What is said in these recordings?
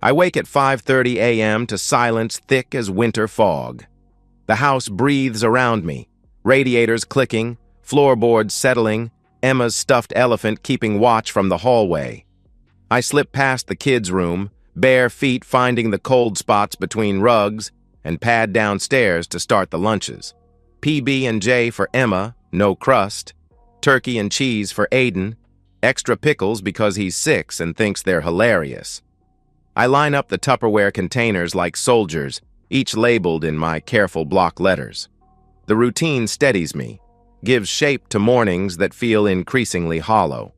I wake at 5:30 a.m. to silence thick as winter fog. The house breathes around me, radiators clicking, floorboards settling, Emma's stuffed elephant keeping watch from the hallway. I slip past the kids' room, bare feet finding the cold spots between rugs, and pad downstairs to start the lunches. PB&J for Emma, no crust. Turkey and cheese for Aiden. Extra pickles because he's 6 and thinks they're hilarious. I line up the Tupperware containers like soldiers, each labeled in my careful block letters. The routine steadies me, gives shape to mornings that feel increasingly hollow.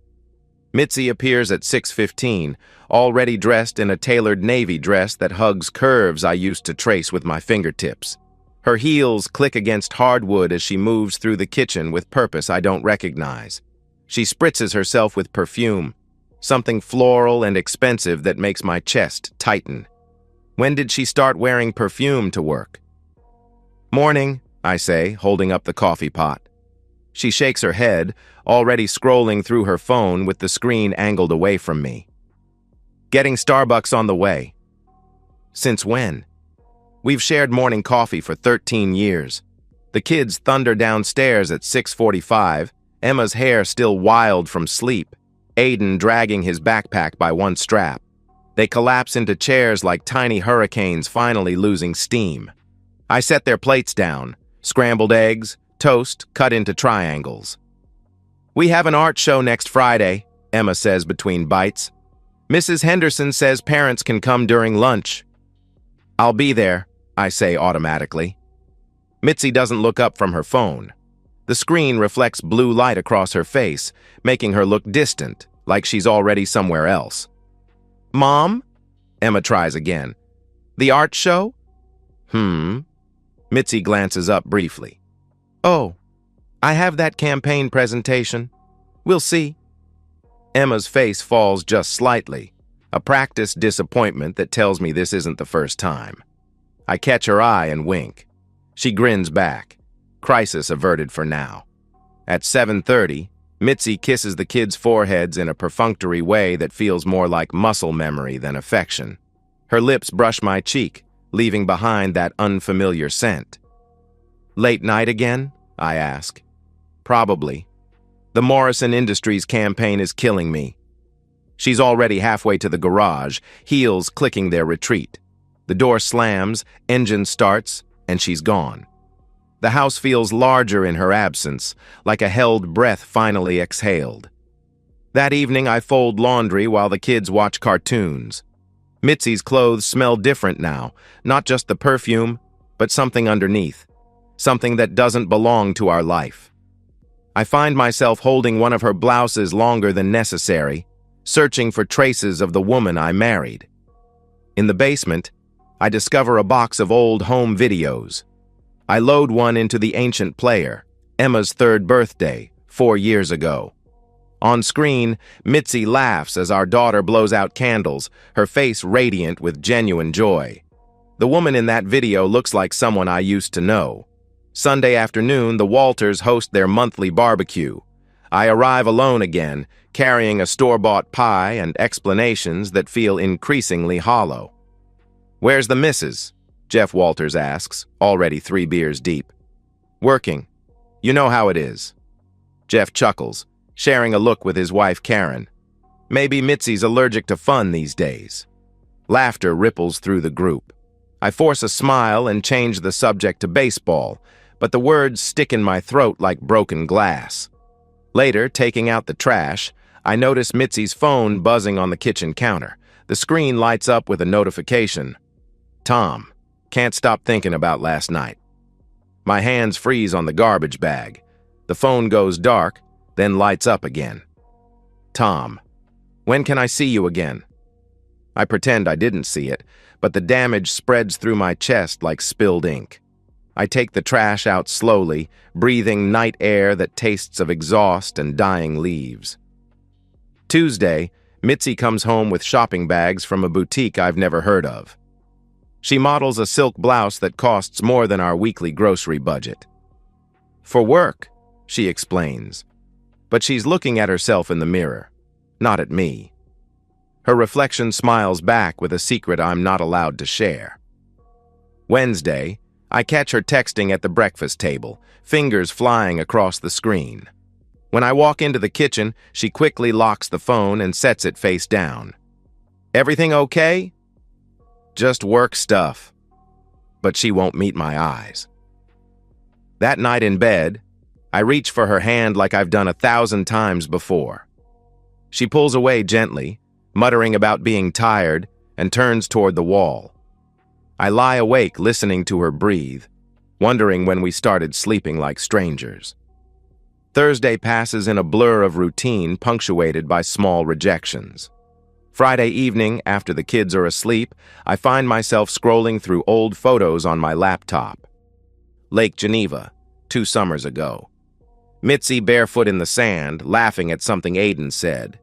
Mitzi appears at 6:15, already dressed in a tailored navy dress that hugs curves I used to trace with my fingertips. Her heels click against hardwood as she moves through the kitchen with purpose I don't recognize. She spritzes herself with perfume, something floral and expensive that makes my chest tighten. When did she start wearing perfume to work? "Morning," I say, holding up the coffee pot. She shakes her head, already scrolling through her phone with the screen angled away from me. "Getting Starbucks on the way." "Since when?" "We've shared morning coffee for 13 years. The kids thunder downstairs at 6:45, Emma's hair still wild from sleep, Aiden dragging his backpack by one strap. They collapse into chairs like tiny hurricanes finally losing steam. I set their plates down, scrambled eggs, toast cut into triangles. "We have an art show next Friday," Emma says between bites. "Mrs. Henderson says parents can come during lunch." "I'll be there," I say automatically. Mitzi doesn't look up from her phone. The screen reflects blue light across her face, making her look distant, like she's already somewhere else. "Mom?" Emma tries again. "The art show?" Mitzi glances up briefly. "Oh, I have that campaign presentation. We'll see." Emma's face falls just slightly, a practiced disappointment that tells me this isn't the first time. I catch her eye and wink. She grins back. Crisis averted for now. At 7:30, Mitzi kisses the kids' foreheads in a perfunctory way that feels more like muscle memory than affection. Her lips brush my cheek, leaving behind that unfamiliar scent. "Late night again?" I ask. "Probably. The Morrison Industries campaign is killing me." She's already halfway to the garage, heels clicking their retreat. The door slams, engine starts, and she's gone. The house feels larger in her absence, like a held breath finally exhaled. That evening I fold laundry while the kids watch cartoons. Mitzi's clothes smell different now, not just the perfume, but something underneath, something that doesn't belong to our life. I find myself holding one of her blouses longer than necessary, searching for traces of the woman I married. In the basement, I discover a box of old home videos. I load one into the ancient player, Emma's 3rd birthday, 4 years ago. On screen, Mitzi laughs as our daughter blows out candles, her face radiant with genuine joy. The woman in that video looks like someone I used to know. Sunday afternoon, the Walters host their monthly barbecue. I arrive alone again, carrying a store-bought pie and explanations that feel increasingly hollow. "Where's the missus?" Jeff Walters asks, already 3 beers deep. "Working. You know how it is." Jeff chuckles, sharing a look with his wife Karen. Maybe Mitzi's allergic to fun these days. Laughter ripples through the group. I force a smile and change the subject to baseball, but the words stick in my throat like broken glass. Later, taking out the trash, I notice Mitzi's phone buzzing on the kitchen counter. The screen lights up with a notification. "Tom, can't stop thinking about last night." My hands freeze on the garbage bag. The phone goes dark, then lights up again. "Tom, when can I see you again?" I pretend I didn't see it, but the damage spreads through my chest like spilled ink. I take the trash out slowly, breathing night air that tastes of exhaust and dying leaves. Tuesday, Mitzi comes home with shopping bags from a boutique I've never heard of. She models a silk blouse that costs more than our weekly grocery budget. "For work," she explains. But she's looking at herself in the mirror, not at me. Her reflection smiles back with a secret I'm not allowed to share. Wednesday, I catch her texting at the breakfast table, fingers flying across the screen. When I walk into the kitchen, she quickly locks the phone and sets it face down. "Everything okay?" "Just work stuff." But she won't meet my eyes. That night in bed, I reach for her hand like I've done 1,000 times before. She pulls away gently, muttering about being tired, and turns toward the wall. I lie awake listening to her breathe, wondering when we started sleeping like strangers. Thursday passes in a blur of routine punctuated by small rejections. Friday evening, after the kids are asleep, I find myself scrolling through old photos on my laptop. Lake Geneva, 2 summers ago. Mitzi barefoot in the sand, laughing at something Aiden said.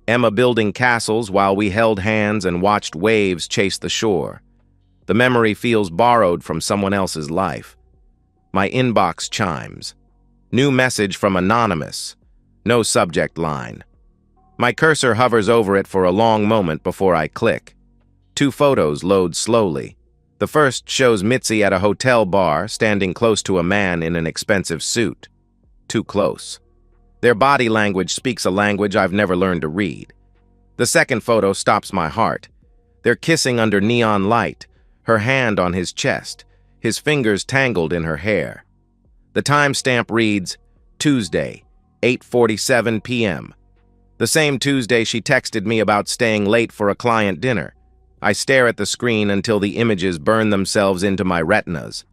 Emma building castles while we held hands and watched waves chase the shore. The memory feels borrowed from someone else's life. My inbox chimes. New message from Anonymous. No subject line. My cursor hovers over it for a long moment before I click. 2 photos load slowly. The first shows Mitzi at a hotel bar, standing close to a man in an expensive suit. Too close. Their body language speaks a language I've never learned to read. The second photo stops my heart. They're kissing under neon light, her hand on his chest, his fingers tangled in her hair. The timestamp reads, Tuesday, 8:47 p.m. The same Tuesday she texted me about staying late for a client dinner. I stare at the screen until the images burn themselves into my retinas.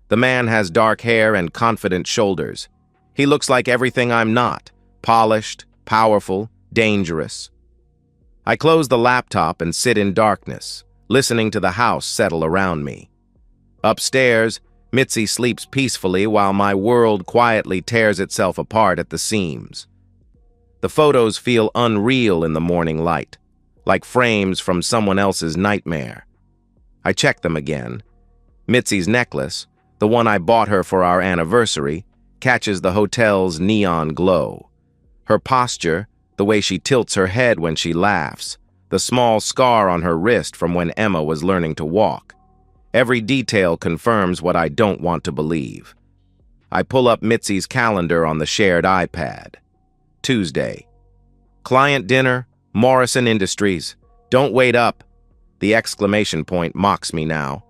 The man has dark hair and confident shoulders. He looks like everything I'm not, polished, powerful, dangerous. I close the laptop and sit in darkness, listening to the house settle around me. Upstairs, Mitzi sleeps peacefully while my world quietly tears itself apart at the seams. The photos feel unreal in the morning light, like frames from someone else's nightmare. I check them again. Mitzi's necklace, the one I bought her for our anniversary, catches the hotel's neon glow. Her posture, the way she tilts her head when she laughs, the small scar on her wrist from when Emma was learning to walk. Every detail confirms what I don't want to believe. I pull up Mitzi's calendar on the shared iPad. Tuesday. Client dinner, Morrison Industries. Don't wait up. The exclamation point mocks me now.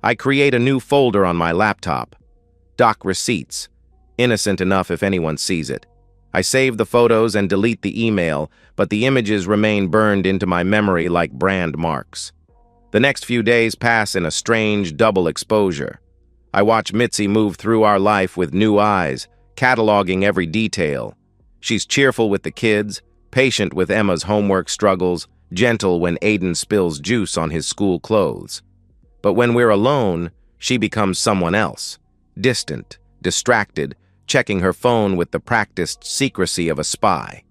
I create a new folder on my laptop. Doc receipts. Innocent enough if anyone sees it. I save the photos and delete the email, but the images remain burned into my memory like brand marks. The next few days pass in a strange double exposure. I watch Mitzi move through our life with new eyes, cataloging every detail. She's cheerful with the kids, patient with Emma's homework struggles, gentle when Aiden spills juice on his school clothes. But when we're alone, she becomes someone else, distant, distracted, checking her phone with the practiced secrecy of a spy.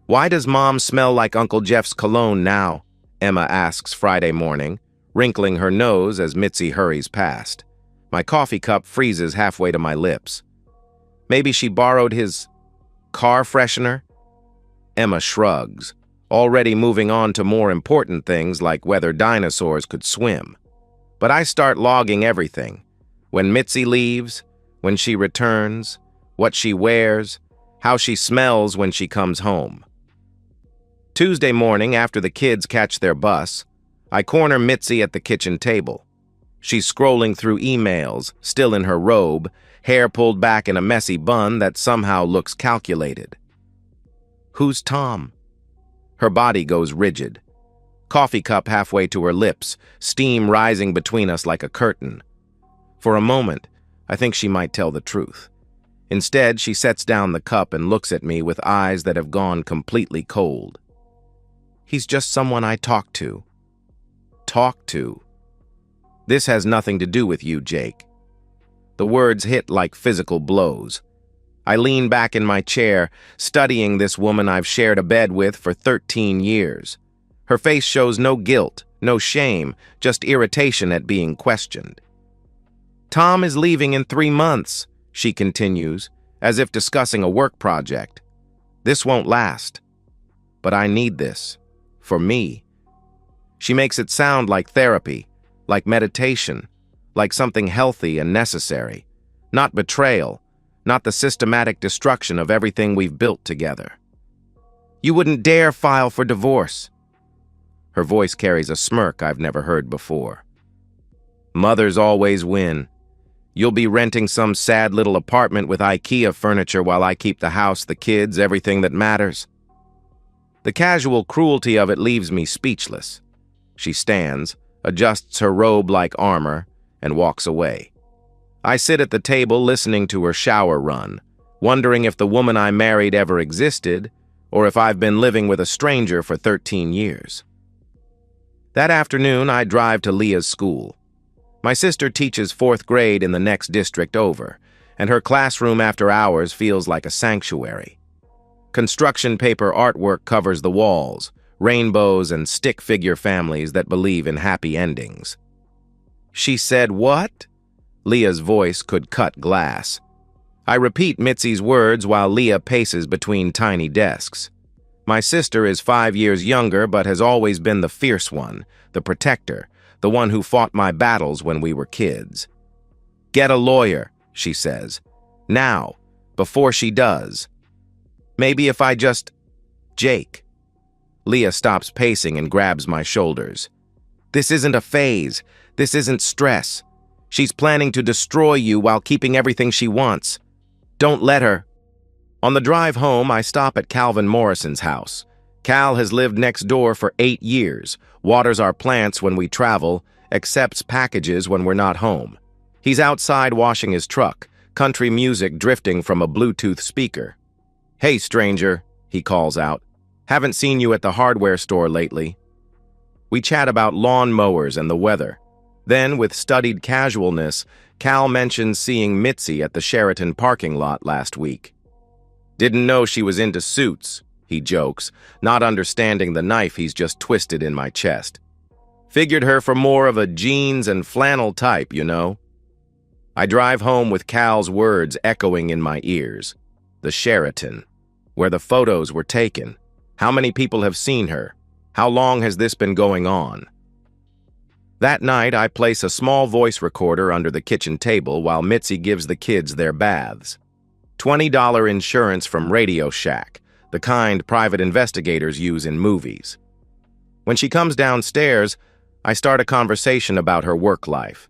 "Why does Mom smell like Uncle Jeff's cologne now?" Emma asks Friday morning, wrinkling her nose as Mitzi hurries past. My coffee cup freezes halfway to my lips. Maybe she borrowed his car freshener? Emma shrugs, already moving on to more important things like whether dinosaurs could swim. But I start logging everything. When Mitzi leaves, when she returns, what she wears, how she smells when she comes home. Tuesday morning, after the kids catch their bus, I corner Mitzi at the kitchen table. She's scrolling through emails, still in her robe, hair pulled back in a messy bun that somehow looks calculated. "Who's Tom?" Her body goes rigid. Coffee cup halfway to her lips, steam rising between us like a curtain. For a moment, I think she might tell the truth. Instead, she sets down the cup and looks at me with eyes that have gone completely cold. "He's just someone I talk to." Talk to? This has nothing to do with you, Jake. The words hit like physical blows. I lean back in my chair, studying this woman I've shared a bed with for 13 years. Her face shows no guilt, no shame, just irritation at being questioned. "Tom is leaving in 3 months, she continues, as if discussing a work project. "This won't last. But I need this. for me. She makes it sound like therapy, like meditation, like something healthy and necessary, not betrayal, not the systematic destruction of everything we've built together. You wouldn't dare file for divorce. Her voice carries a smirk I've never heard before. Mothers always win. You'll be renting some sad little apartment with IKEA furniture while I keep the house, the kids, everything that matters. The casual cruelty of it leaves me speechless. She stands, adjusts her robe like armor, and walks away. I sit at the table listening to her shower run, wondering if the woman I married ever existed, or if I've been living with a stranger for 13 years. That afternoon, I drive to Leah's school. My sister teaches 4th grade in the next district over, and her classroom after hours feels like a sanctuary. Construction paper artwork covers the walls, rainbows and stick figure families that believe in happy endings. She said, "What?" Leah's voice could cut glass. I repeat Mitzi's words while Leah paces between tiny desks. My sister is 5 years younger but has always been the fierce one, the protector, the one who fought my battles when we were kids. "Get a lawyer," she says. "Now, before she does. Maybe if I just... Jake." Leah stops pacing and grabs my shoulders. "This isn't a phase. This isn't stress. She's planning to destroy you while keeping everything she wants. Don't let her." On the drive home, I stop at Calvin Morrison's house. Cal has lived next door for 8 years, waters our plants when we travel, accepts packages when we're not home. He's outside washing his truck, country music drifting from a Bluetooth speaker. "Hey, stranger," he calls out. "Haven't seen you at the hardware store lately." We chat about lawn mowers and the weather. Then, with studied casualness, Cal mentions seeing Mitzi at the Sheraton parking lot last week. "Didn't know she was into suits," he jokes, not understanding the knife he's just twisted in my chest. "Figured her for more of a jeans and flannel type, you know." I drive home with Cal's words echoing in my ears. The Sheraton, where the photos were taken. How many people have seen her? How long has this been going on? That night, I place a small voice recorder under the kitchen table while Mitzi gives the kids their baths. $20 insurance from Radio Shack, the kind private investigators use in movies. When she comes downstairs, I start a conversation about her work life.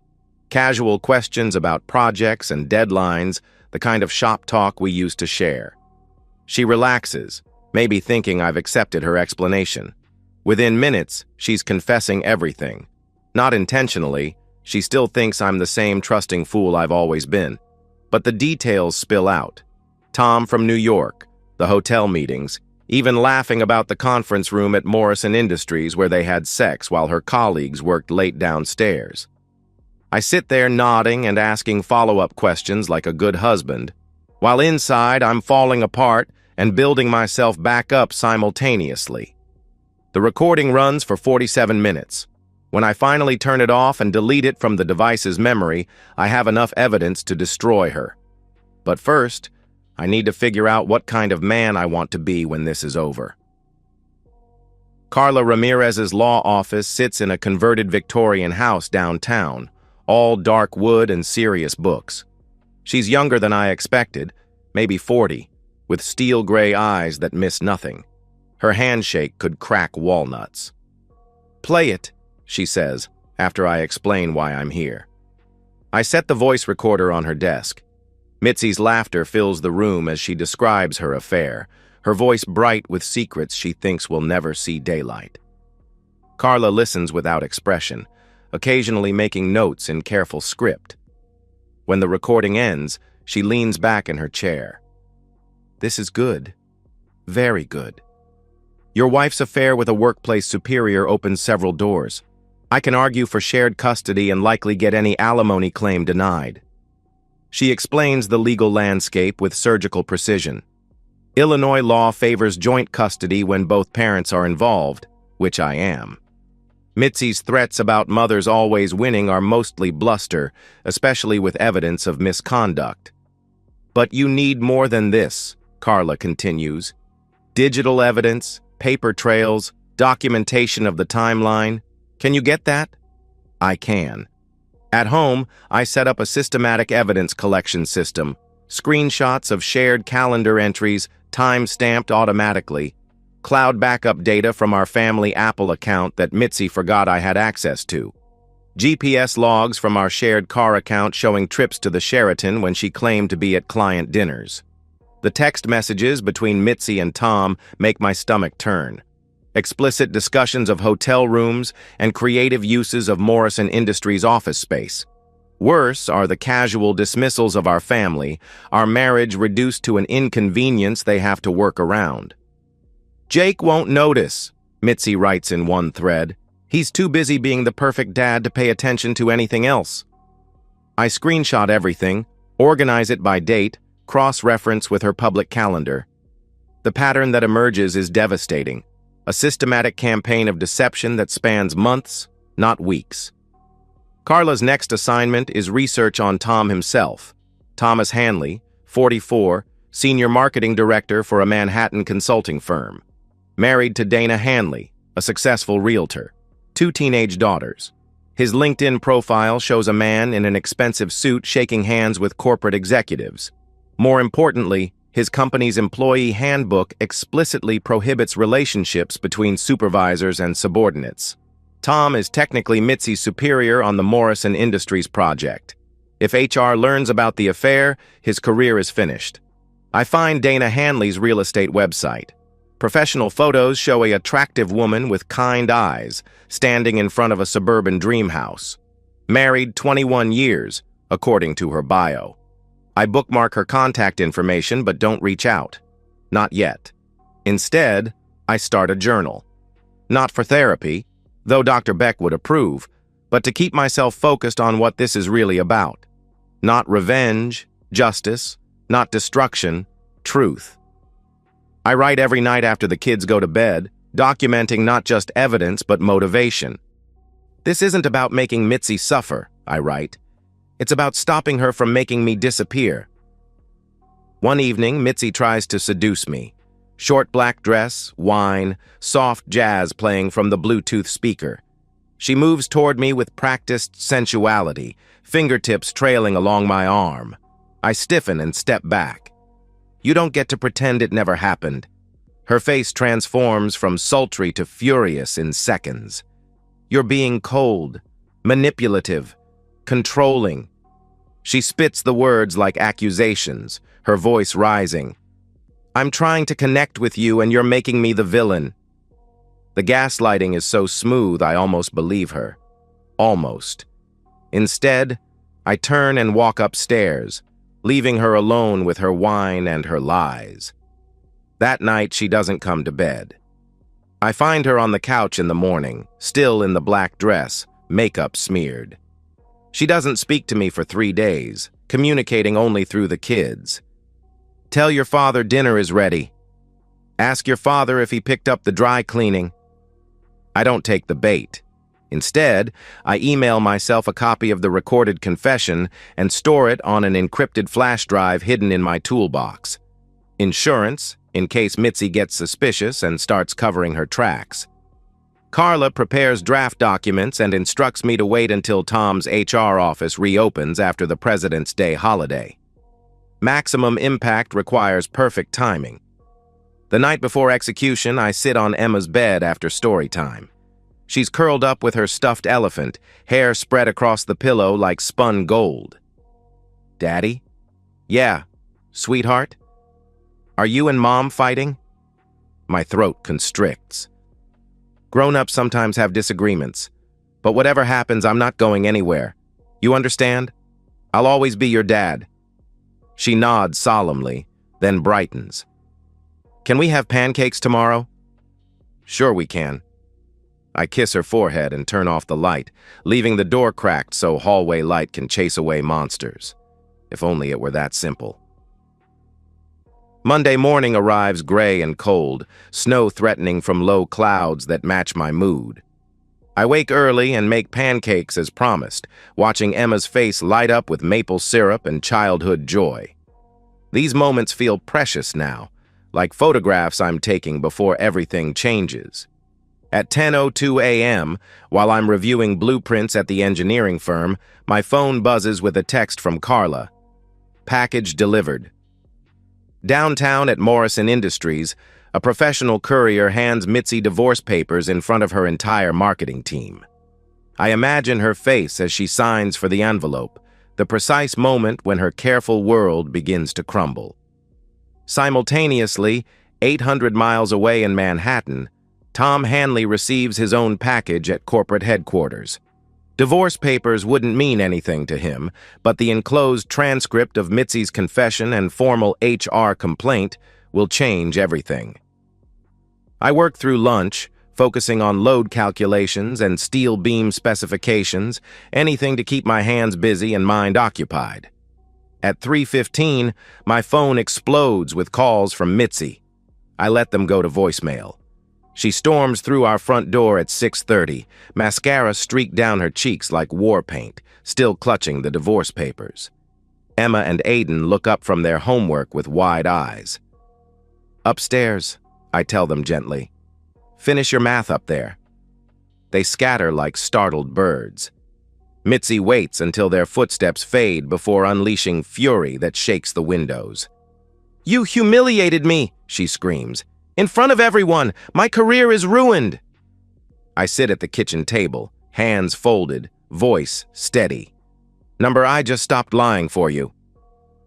Casual questions about projects and deadlines, the kind of shop talk we used to share. She relaxes, maybe thinking I've accepted her explanation. Within minutes, she's confessing everything. Not intentionally, she still thinks I'm the same trusting fool I've always been. But the details spill out. Tom from New York, the hotel meetings, even laughing about the conference room at Morrison Industries where they had sex while her colleagues worked late downstairs. I sit there nodding and asking follow-up questions like a good husband, while inside I'm falling apart and building myself back up simultaneously. The recording runs for 47 minutes. When I finally turn it off and delete it from the device's memory, I have enough evidence to destroy her. But first, I need to figure out what kind of man I want to be when this is over. Carla Ramirez's law office sits in a converted Victorian house downtown, all dark wood and serious books. She's younger than I expected, maybe 40, with steel gray eyes that miss nothing. Her handshake could crack walnuts. "Play it," she says, after I explain why I'm here. I set the voice recorder on her desk. Mitzi's laughter fills the room as she describes her affair, her voice bright with secrets she thinks will never see daylight. Carla listens without expression, occasionally making notes in careful script. When the recording ends, she leans back in her chair. "This is good. Very good. Your wife's affair with a workplace superior opens several doors. I can argue for shared custody and likely get any alimony claim denied." She explains the legal landscape with surgical precision. Illinois law favors joint custody when both parents are involved, which I am. Mitzi's threats about mothers always winning are mostly bluster, especially with evidence of misconduct. "But you need more than this," Carla continues. "Digital evidence, paper trails, Documentation of the timeline. Can you get that? I can. At home, I set up a systematic evidence collection system. Screenshots of shared calendar entries, time-stamped automatically. Cloud backup data from our family Apple account that Mitzi forgot I had access to. GPS logs from our shared car account showing trips to the Sheraton when she claimed to be at client dinners. The text messages between Mitzi and Tom make my stomach turn. Explicit discussions of hotel rooms and creative uses of Morrison Industries office space. Worse are the casual dismissals of our family, our marriage reduced to an inconvenience they have to work around. Jake won't notice, Mitzi writes in one thread. He's too busy being the perfect dad to pay attention to anything else. I screenshot everything, organize it by date, cross-reference with her public calendar. The pattern that emerges is devastating. A systematic campaign of deception that spans months, not weeks. Carla's next assignment is research on Tom himself. Thomas Hanley, 44, senior marketing director for a Manhattan consulting firm. Married to Dana Hanley, a successful realtor. 2 teenage daughters. His LinkedIn profile shows a man in an expensive suit shaking hands with corporate executives. More importantly, his company's employee handbook explicitly prohibits relationships between supervisors and subordinates. Tom is technically Mitzi's superior on the Morrison Industries project. If HR learns about the affair, his career is finished. I find Dana Hanley's real estate website. Professional photos show an attractive woman with kind eyes, standing in front of a suburban dream house. Married 21 years, according to her bio. I bookmark her contact information but don't reach out. Not yet. Instead, I start a journal. Not for therapy, though Dr. Beck would approve, but to keep myself focused on what this is really about. Not revenge, justice, not destruction, truth. I write every night after the kids go to bed, documenting not just evidence but motivation. This isn't about making Mitzi suffer, I write. It's about stopping her from making me disappear. One evening, Mitzi tries to seduce me. Short black dress, wine, soft jazz playing from the Bluetooth speaker. She moves toward me with practiced sensuality, fingertips trailing along my arm. I stiffen and step back. You don't get to pretend it never happened. Her face transforms from sultry to furious in seconds. You're being cold, manipulative, controlling. She spits the words like accusations, her voice rising. I'm trying to connect with you and you're making me the villain. The gaslighting is so smooth I almost believe her. Almost. Instead, I turn and walk upstairs, leaving her alone with her wine and her lies. That night, she doesn't come to bed. I find her on the couch in the morning, still in the black dress, makeup smeared. She doesn't speak to me for 3 days, communicating only through the kids. Tell your father dinner is ready. Ask your father if he picked up the dry cleaning. I don't take the bait. Instead, I email myself a copy of the recorded confession and store it on an encrypted flash drive hidden in my toolbox. Insurance, in case Mitzi gets suspicious and starts covering her tracks. Carla prepares draft documents and instructs me to wait until Tom's HR office reopens after the President's Day holiday. Maximum impact requires perfect timing. The night before execution, I sit on Emma's bed after story time. She's curled up with her stuffed elephant, hair spread across the pillow like spun gold. Daddy? Yeah. Sweetheart? Are you and Mom fighting? My throat constricts. Grown-ups sometimes have disagreements, but whatever happens, I'm not going anywhere. You understand? I'll always be your dad. She nods solemnly, then brightens. Can we have pancakes tomorrow? Sure we can. I kiss her forehead and turn off the light, leaving the door cracked so hallway light can chase away monsters. If only it were that simple. Monday morning arrives gray and cold, snow threatening from low clouds that match my mood. I wake early and make pancakes as promised, watching Emma's face light up with maple syrup and childhood joy. These moments feel precious now, like photographs I'm taking before everything changes. At 10:02 a.m., while I'm reviewing blueprints at the engineering firm, my phone buzzes with a text from Carla. Package delivered. Downtown at Morrison Industries, a professional courier hands Mitzi divorce papers in front of her entire marketing team. I imagine her face as she signs for the envelope, the precise moment when her careful world begins to crumble. Simultaneously, 800 miles away in Manhattan, Tom Hanley receives his own package at corporate headquarters. Divorce papers wouldn't mean anything to him, but the enclosed transcript of Mitzi's confession and formal HR complaint will change everything. I work through lunch, focusing on load calculations and steel beam specifications, anything to keep my hands busy and mind occupied. At 3:15, my phone explodes with calls from Mitzi. I let them go to voicemail. She storms through our front door at 6:30, mascara streaked down her cheeks like war paint, still clutching the divorce papers. Emma and Aiden look up from their homework with wide eyes. "Upstairs," I tell them gently. "Finish your math up there." They scatter like startled birds. Mitzi waits until their footsteps fade before unleashing fury that shakes the windows. "You humiliated me," she screams. "In front of everyone, my career is ruined." I sit at the kitchen table, hands folded, voice steady. "Number, I just stopped lying for you."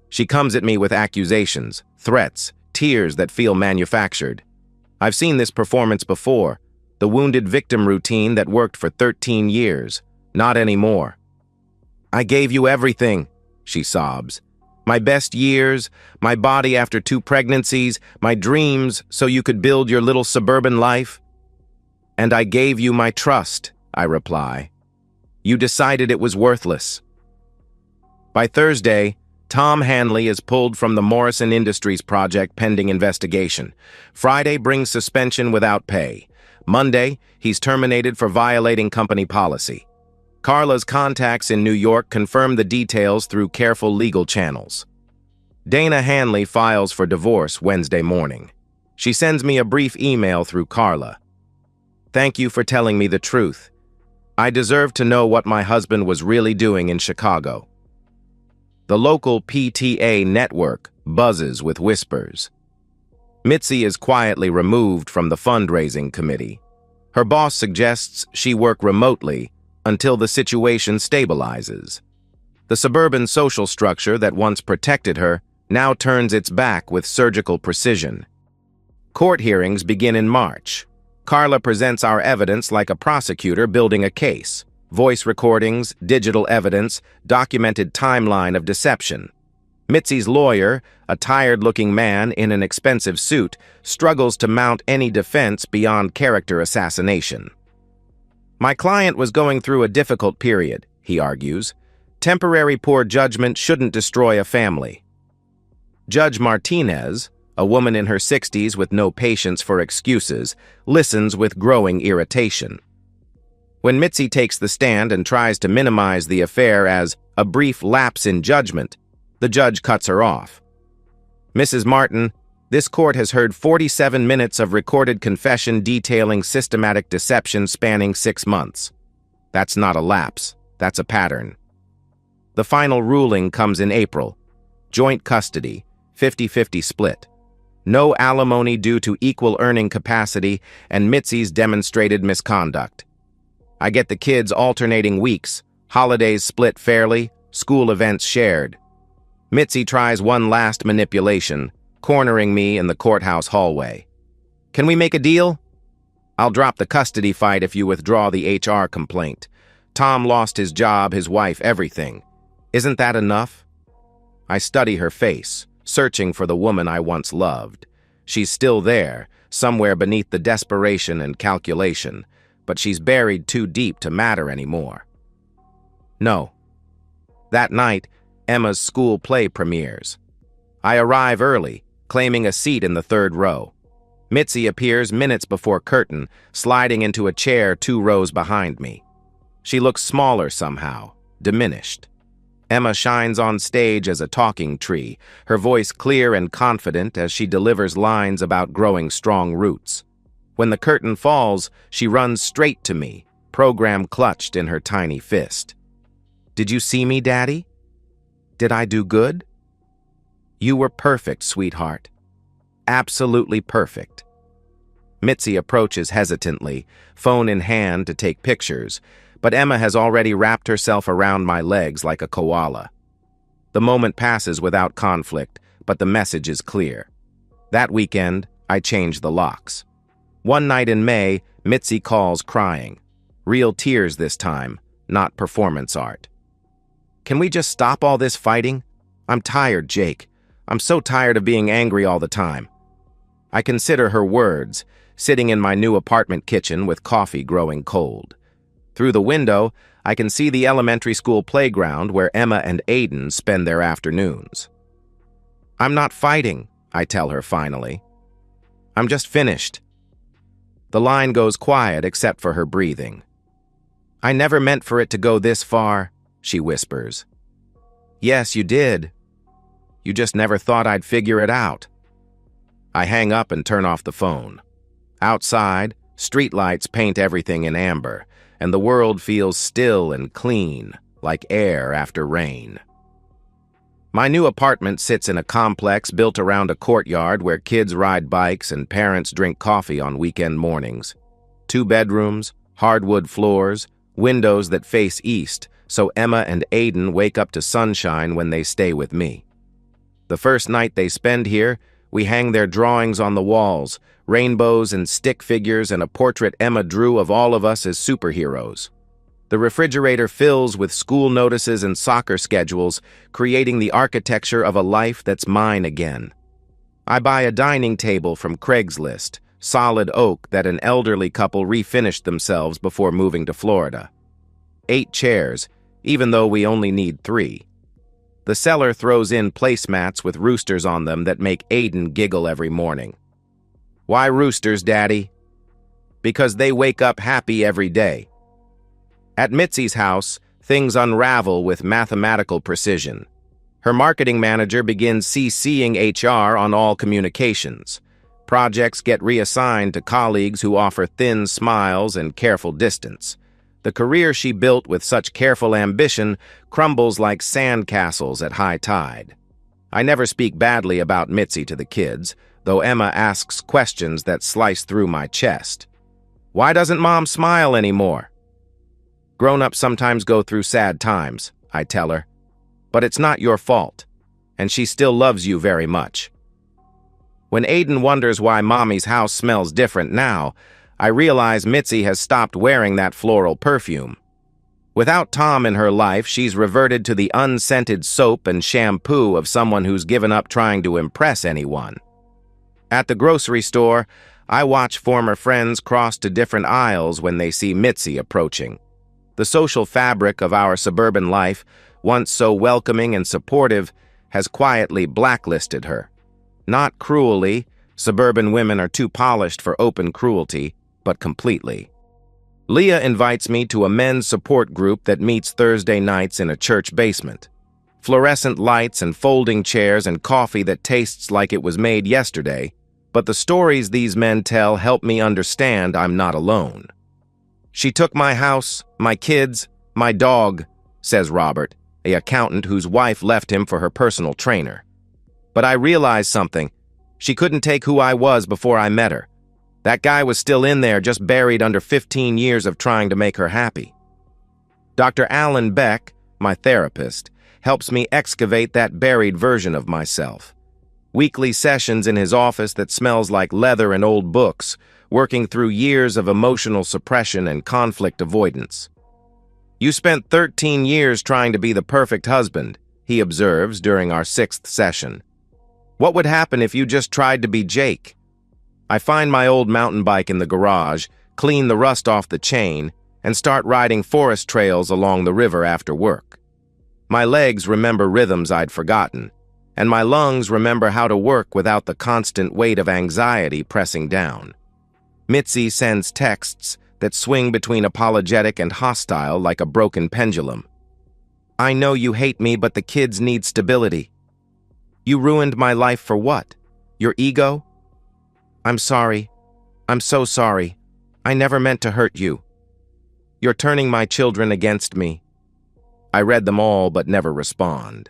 She comes at me with accusations, threats, tears that feel manufactured. I've seen this performance before, the wounded victim routine that worked for 13 years. Not anymore. "I gave you everything," she sobs. "My best years, my body after 2 pregnancies, my dreams so you could build your little suburban life." "And I gave you my trust," I reply. "You decided it was worthless." By Thursday, Tom Hanley is pulled from the Morrison Industries project pending investigation. Friday brings suspension without pay. Monday, he's terminated for violating company policy. Carla's contacts in New York confirm the details through careful legal channels. Dana Hanley files for divorce Wednesday morning. She sends me a brief email through Carla. "Thank you for telling me the truth. I deserve to know what my husband was really doing in Chicago." The local PTA network buzzes with whispers. Mitzi is quietly removed from the fundraising committee. Her boss suggests she work remotely until the situation stabilizes. The suburban social structure that once protected her now turns its back with surgical precision. Court hearings begin in March. Carla presents our evidence like a prosecutor building a case. Voice recordings, digital evidence, documented timeline of deception. Mitzi's lawyer, a tired-looking man in an expensive suit, struggles to mount any defense beyond character assassination. "My client was going through a difficult period," he argues. "Temporary poor judgment shouldn't destroy a family." Judge Martinez, a woman in her 60s with no patience for excuses, listens with growing irritation. When Mitzi takes the stand and tries to minimize the affair as a brief lapse in judgment, the judge cuts her off. "Mrs. Martin, this court has heard 47 minutes of recorded confession detailing systematic deception spanning 6 months. That's not a lapse, that's a pattern." The final ruling comes in April. Joint custody, 50-50 split. No alimony due to equal earning capacity and Mitzi's demonstrated misconduct. I get the kids alternating weeks, holidays split fairly, school events shared. Mitzi tries one last manipulation, cornering me in the courthouse hallway. "Can we make a deal?" "I'll drop the custody fight if you withdraw the HR complaint. Tom lost his job, his wife, everything. Isn't that enough?" I study her face, searching for the woman I once loved. She's still there, somewhere beneath the desperation and calculation, but she's buried too deep to matter anymore. No. That night, Emma's school play premieres. I arrive early, claiming a seat in the 3rd row. Mitzi appears minutes before curtain, sliding into a chair 2 rows behind me. She looks smaller somehow, diminished. Emma shines on stage as a talking tree, her voice clear and confident as she delivers lines about growing strong roots. When the curtain falls, she runs straight to me, program clutched in her tiny fist. "Did you see me, Daddy? Did I do good?" "You were perfect, sweetheart. Absolutely perfect." Mitzi approaches hesitantly, phone in hand to take pictures, but Emma has already wrapped herself around my legs like a koala. The moment passes without conflict, but the message is clear. That weekend, I change the locks. One night in May, Mitzi calls crying. Real tears this time, not performance art. "Can we just stop all this fighting? I'm tired, Jake. I'm so tired of being angry all the time." I consider her words, sitting in my new apartment kitchen with coffee growing cold. Through the window, I can see the elementary school playground where Emma and Aiden spend their afternoons. "I'm not fighting," I tell her finally. "I'm just finished." The line goes quiet except for her breathing. "I never meant for it to go this far," she whispers. "Yes, you did. You just never thought I'd figure it out." I hang up and turn off the phone. Outside, streetlights paint everything in amber, and the world feels still and clean, like air after rain. My new apartment sits in a complex built around a courtyard where kids ride bikes and parents drink coffee on weekend mornings. 2 bedrooms, hardwood floors, windows that face east, so Emma and Aiden wake up to sunshine when they stay with me. The first night they spend here, we hang their drawings on the walls, rainbows and stick figures and a portrait Emma drew of all of us as superheroes. The refrigerator fills with school notices and soccer schedules, creating the architecture of a life that's mine again. I buy a dining table from Craigslist, solid oak that an elderly couple refinished themselves before moving to Florida. 8 chairs, even though we only need 3. The seller throws in placemats with roosters on them that make Aiden giggle every morning. "Why roosters, Daddy?" "Because they wake up happy every day." At Mitzi's house, things unravel with mathematical precision. Her marketing manager begins CCing HR on all communications. Projects get reassigned to colleagues who offer thin smiles and careful distance. The career she built with such careful ambition crumbles like sandcastles at high tide. I never speak badly about Mitzi to the kids, though Emma asks questions that slice through my chest. "Why doesn't Mom smile anymore?" "Grown-ups sometimes go through sad times," I tell her. "But it's not your fault, and she still loves you very much." When Aiden wonders why Mommy's house smells different now, I realize Mitzi has stopped wearing that floral perfume. Without Tom in her life, she's reverted to the unscented soap and shampoo of someone who's given up trying to impress anyone. At the grocery store, I watch former friends cross to different aisles when they see Mitzi approaching. The social fabric of our suburban life, once so welcoming and supportive, has quietly blacklisted her. Not cruelly, suburban women are too polished for open cruelty, but completely. Leah invites me to a men's support group that meets Thursday nights in a church basement. Fluorescent lights and folding chairs and coffee that tastes like it was made yesterday, but the stories these men tell help me understand I'm not alone. "She took my house, my kids, my dog," says Robert, an accountant whose wife left him for her personal trainer. "But I realized something. She couldn't take who I was before I met her. That guy was still in there, just buried under 15 years of trying to make her happy." Dr. Alan Beck, my therapist, helps me excavate that buried version of myself. Weekly sessions in his office that smells like leather and old books, working through years of emotional suppression and conflict avoidance. "You spent 13 years trying to be the perfect husband," he observes during our 6th session. "What would happen if you just tried to be Jake?" I find my old mountain bike in the garage, clean the rust off the chain, and start riding forest trails along the river after work. My legs remember rhythms I'd forgotten, and my lungs remember how to work without the constant weight of anxiety pressing down. Mitzi sends texts that swing between apologetic and hostile like a broken pendulum. "I know you hate me, but the kids need stability." "You ruined my life for what? Your ego?" "I'm sorry. I'm so sorry. I never meant to hurt you. You're turning my children against me. I read them all but never respond.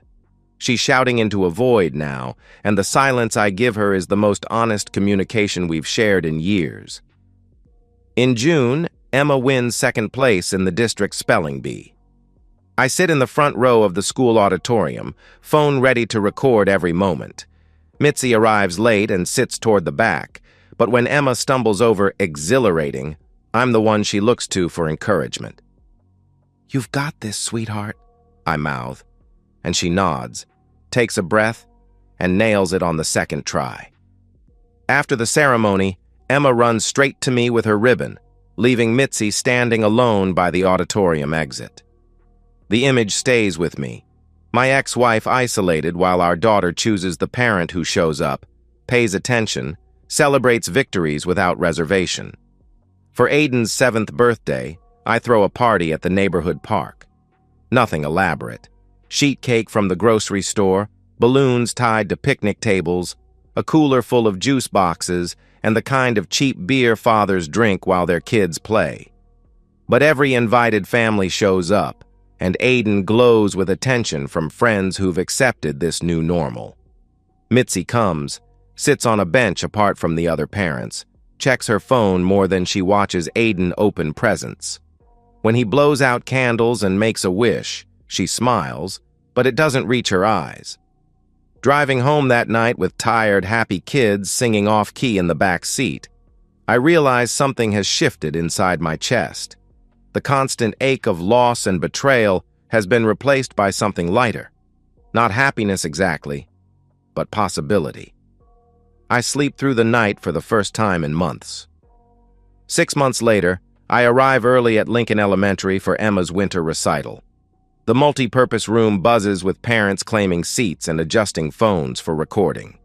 She's shouting into a void now, and the silence I give her is the most honest communication we've shared in years. In June, Emma wins second place in the district spelling bee. I sit in the front row of the school auditorium, phone ready to record every moment. Mitzi arrives late and sits toward the back, but when Emma stumbles over exhilarating, I'm the one she looks to for encouragement. "You've got this, sweetheart," I mouth, and she nods, takes a breath, and nails it on the second try. After the ceremony, Emma runs straight to me with her ribbon, leaving Mitzi standing alone by the auditorium exit. The image stays with me. My ex-wife isolated while our daughter chooses the parent who shows up, pays attention, celebrates victories without reservation. For Aiden's 7th birthday, I throw a party at the neighborhood park. Nothing elaborate. Sheet cake from the grocery store, balloons tied to picnic tables, a cooler full of juice boxes, and the kind of cheap beer fathers drink while their kids play. But every invited family shows up, and Aiden glows with attention from friends who've accepted this new normal. Mitzi comes, sits on a bench apart from the other parents, checks her phone more than she watches Aiden open presents. When he blows out candles and makes a wish, she smiles, but it doesn't reach her eyes. Driving home that night with tired, happy kids singing off-key in the back seat, I realize something has shifted inside my chest. The constant ache of loss and betrayal has been replaced by something lighter. Not happiness exactly, but possibility. I sleep through the night for the first time in months. 6 months later, I arrive early at Lincoln Elementary for Emma's winter recital. The multi-purpose room buzzes with parents claiming seats and adjusting phones for recording.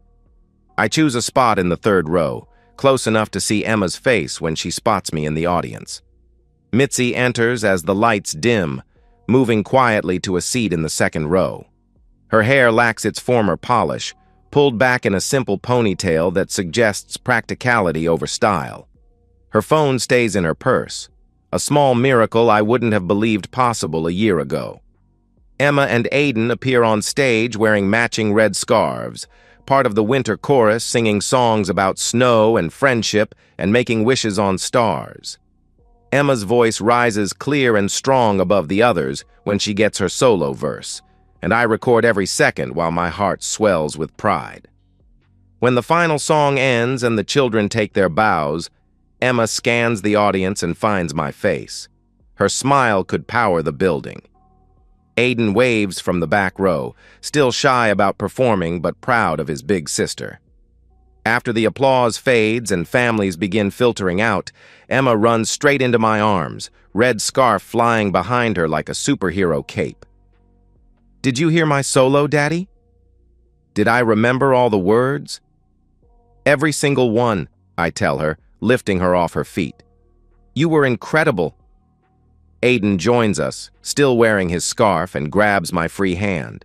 I choose a spot in the 3rd row, close enough to see Emma's face when she spots me in the audience. Mitzi enters as the lights dim, moving quietly to a seat in the 2nd row. Her hair lacks its former polish, pulled back in a simple ponytail that suggests practicality over style. Her phone stays in her purse, a small miracle I wouldn't have believed possible a year ago. Emma and Aiden appear on stage wearing matching red scarves, part of the winter chorus singing songs about snow and friendship and making wishes on stars. Emma's voice rises clear and strong above the others when she gets her solo verse, and I record every second while my heart swells with pride. When the final song ends and the children take their bows, Emma scans the audience and finds my face. Her smile could power the building. Aiden waves from the back row, still shy about performing but proud of his big sister. After the applause fades and families begin filtering out, Emma runs straight into my arms, red scarf flying behind her like a superhero cape. "Did you hear my solo, Daddy? Did I remember all the words?" "Every single one," I tell her, lifting her off her feet. "You were incredible." Aiden joins us, still wearing his scarf, and grabs my free hand.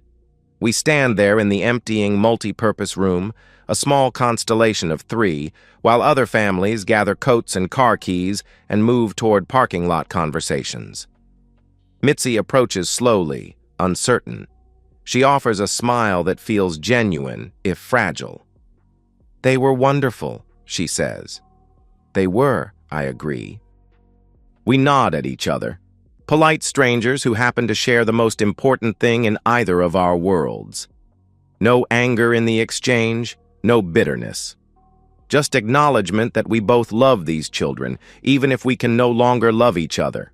We stand there in the emptying multi-purpose room, a small constellation of 3, while other families gather coats and car keys and move toward parking lot conversations. Mitzi approaches slowly, uncertain. She offers a smile that feels genuine, if fragile. "They were wonderful," she says. "They were," I agree. We nod at each other, polite strangers who happen to share the most important thing in either of our worlds. No anger in the exchange, no bitterness. Just acknowledgement that we both love these children, even if we can no longer love each other.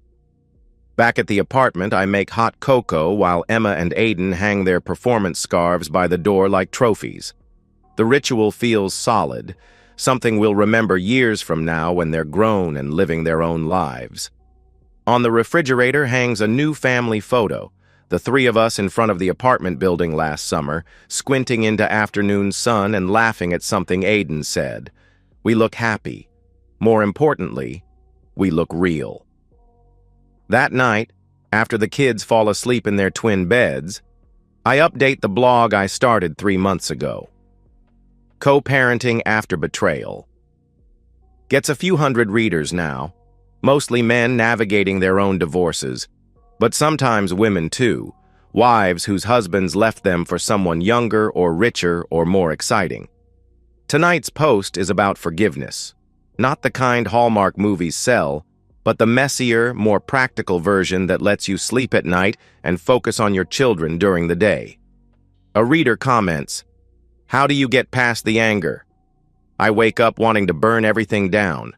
Back at the apartment, I make hot cocoa while Emma and Aiden hang their performance scarves by the door like trophies. The ritual feels solid, something we'll remember years from now when they're grown and living their own lives. On the refrigerator hangs a new family photo, the 3 of us in front of the apartment building last summer, squinting into afternoon sun and laughing at something Aiden said. We look happy. More importantly, we look real. That night, after the kids fall asleep in their twin beds, I update the blog I started 3 months ago. Co-parenting after betrayal. Gets a few hundred readers now, mostly men navigating their own divorces, but sometimes women too, wives whose husbands left them for someone younger or richer or more exciting. Tonight's post is about forgiveness, not the kind Hallmark movies sell, but the messier, more practical version that lets you sleep at night and focus on your children during the day. A reader comments, "How do you get past the anger? I wake up wanting to burn everything down."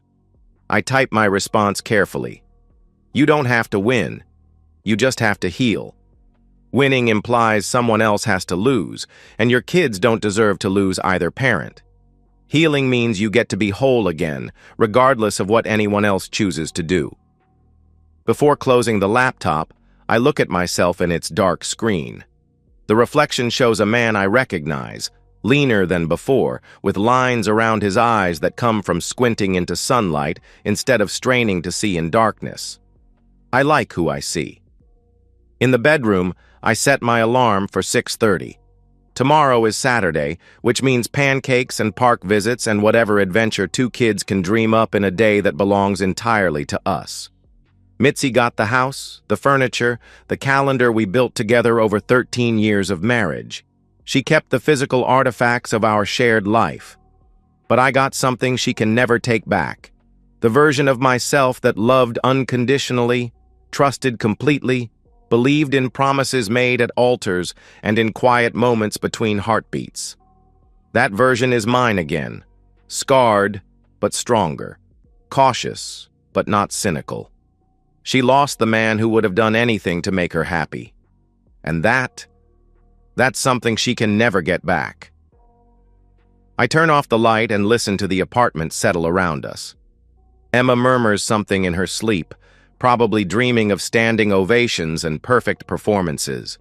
I type my response carefully. You don't have to win. You just have to heal. Winning implies someone else has to lose, and your kids don't deserve to lose either parent. Healing means you get to be whole again, regardless of what anyone else chooses to do. Before closing the laptop, I look at myself in its dark screen. The reflection shows a man I recognize, leaner than before, with lines around his eyes that come from squinting into sunlight instead of straining to see in darkness. I like who I see. In the bedroom, I set my alarm for 6:30. Tomorrow is Saturday, which means pancakes and park visits and whatever adventure two kids can dream up in a day that belongs entirely to us. Mitzi got the house, the furniture, the calendar we built together over 13 years of marriage. She kept the physical artifacts of our shared life. But I got something she can never take back. The version of myself that loved unconditionally, trusted completely, believed in promises made at altars and in quiet moments between heartbeats. That version is mine again, scarred but stronger, cautious but not cynical. She lost the man who would have done anything to make her happy. And that's something she can never get back. I turn off the light and listen to the apartment settle around us. Emma murmurs something in her sleep, probably dreaming of standing ovations and perfect performances.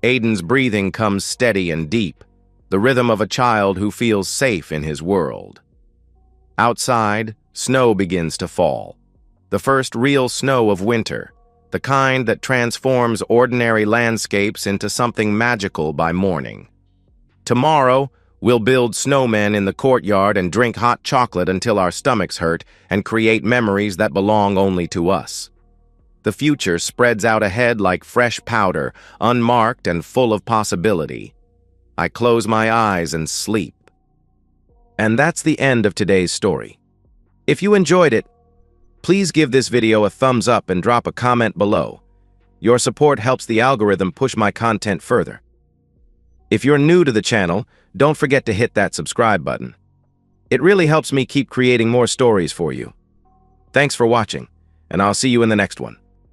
Aiden's breathing comes steady and deep, the rhythm of a child who feels safe in his world. Outside, snow begins to fall. The first real snow of winter, the kind that transforms ordinary landscapes into something magical by morning. Tomorrow, we'll build snowmen in the courtyard and drink hot chocolate until our stomachs hurt and create memories that belong only to us. The future spreads out ahead like fresh powder, unmarked and full of possibility. I close my eyes and sleep. And that's the end of today's story. If you enjoyed it, please give this video a thumbs up and drop a comment below. Your support helps the algorithm push my content further. If you're new to the channel, don't forget to hit that subscribe button. It really helps me keep creating more stories for you. Thanks for watching, and I'll see you in the next one.